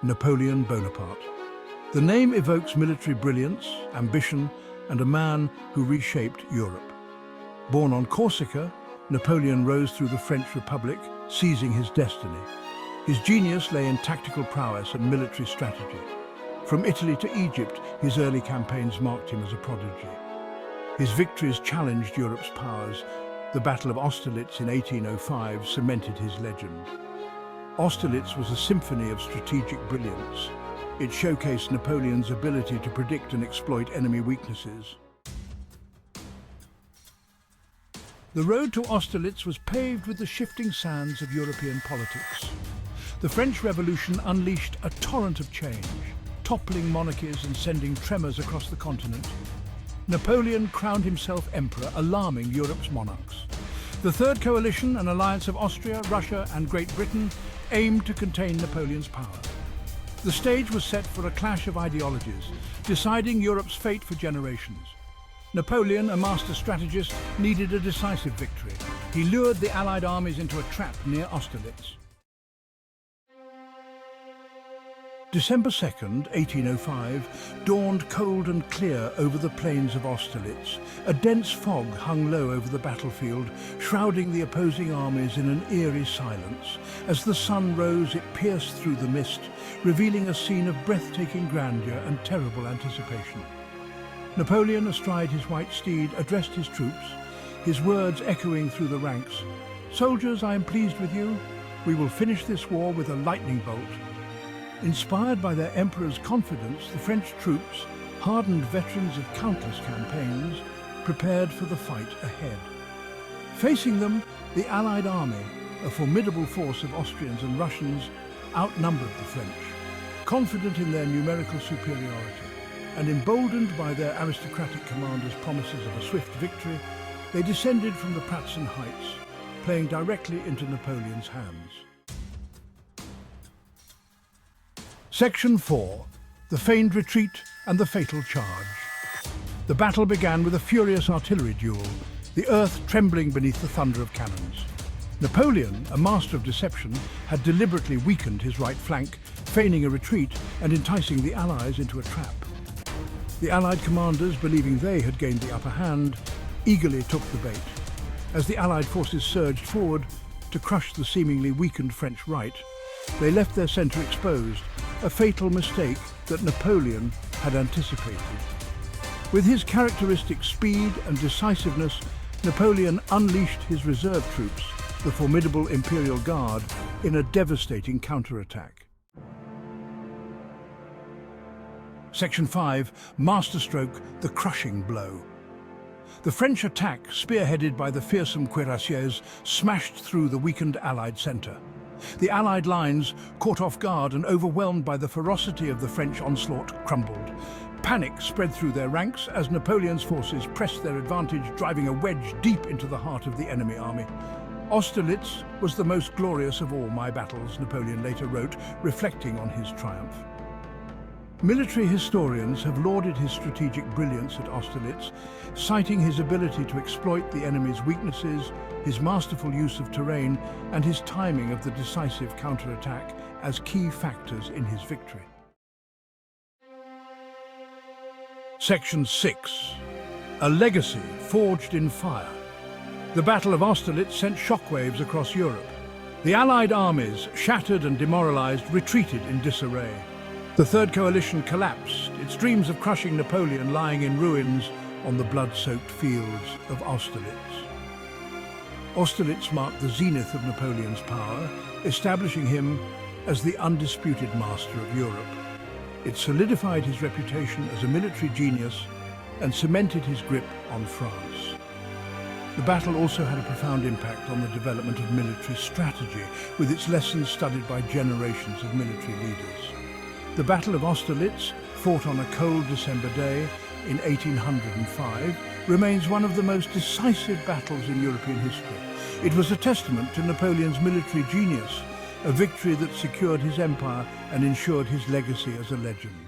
Napoleon Bonaparte. The name evokes military brilliance, ambition, and a man who reshaped Europe. Born on Corsica, Napoleon rose through the French Republic, seizing his destiny. His genius lay in tactical prowess and military strategy. From Italy to Egypt, his early campaigns marked him as a prodigy. His victories challenged Europe's powers. The Battle of Austerlitz in 1805 cemented his legend. Austerlitz was a symphony of strategic brilliance. It showcased Napoleon's ability to predict and exploit enemy weaknesses. The road to Austerlitz was paved with the shifting sands of European politics. The French Revolution unleashed a torrent of change, toppling monarchies and sending tremors across the continent. Napoleon crowned himself emperor, alarming Europe's monarchs. The Third Coalition, an alliance of Austria, Russia and Great Britain, aimed to contain Napoleon's power. The stage was set for a clash of ideologies, deciding Europe's fate for generations. Napoleon, a master strategist, needed a decisive victory. He lured the Allied armies into a trap near Austerlitz. December 2nd, 1805, dawned cold and clear over the plains of Austerlitz. A dense fog hung low over the battlefield, shrouding the opposing armies in an eerie silence. As the sun rose, it pierced through the mist, revealing a scene of breathtaking grandeur and terrible anticipation. Napoleon, astride his white steed, addressed his troops, his words echoing through the ranks. "Soldiers, I am pleased with you. We will finish this war with a lightning bolt." Inspired by their emperor's confidence, the French troops, hardened veterans of countless campaigns, prepared for the fight ahead. Facing them, the Allied army, a formidable force of Austrians and Russians, outnumbered the French. Confident in their numerical superiority and emboldened by their aristocratic commanders' promises of a swift victory, they descended from the Pratzen heights, playing directly into Napoleon's hands. Section 4. The Feigned Retreat and the Fatal Charge. The battle began with a furious artillery duel, the earth trembling beneath the thunder of cannons. Napoleon, a master of deception, had deliberately weakened his right flank, feigning a retreat and enticing the Allies into a trap. The Allied commanders, believing they had gained the upper hand, eagerly took the bait. As the Allied forces surged forward to crush the seemingly weakened French right, they left their centre exposed, a fatal mistake that Napoleon had anticipated. With his characteristic speed and decisiveness, Napoleon unleashed his reserve troops, the formidable Imperial Guard, in a devastating counterattack. Section 5. Masterstroke, the crushing blow. The French attack, spearheaded by the fearsome cuirassiers, smashed through the weakened Allied centre. The Allied lines, caught off guard and overwhelmed by the ferocity of the French onslaught, crumbled. Panic spread through their ranks as Napoleon's forces pressed their advantage, driving a wedge deep into the heart of the enemy army. "Austerlitz was the most glorious of all my battles," Napoleon later wrote, reflecting on his triumph. Military historians have lauded his strategic brilliance at Austerlitz, citing his ability to exploit the enemy's weaknesses, his masterful use of terrain, and his timing of the decisive counterattack as key factors in his victory. Section 6. A legacy forged in fire. The Battle of Austerlitz sent shockwaves across Europe. The Allied armies, shattered and demoralized, retreated in disarray. The Third Coalition collapsed, its dreams of crushing Napoleon lying in ruins on the blood-soaked fields of Austerlitz. Austerlitz marked the zenith of Napoleon's power, establishing him as the undisputed master of Europe. It solidified his reputation as a military genius and cemented his grip on France. The battle also had a profound impact on the development of military strategy, with its lessons studied by generations of military leaders. The Battle of Austerlitz, fought on a cold December day in 1805, remains one of the most decisive battles in European history. It was a testament to Napoleon's military genius, a victory that secured his empire and ensured his legacy as a legend.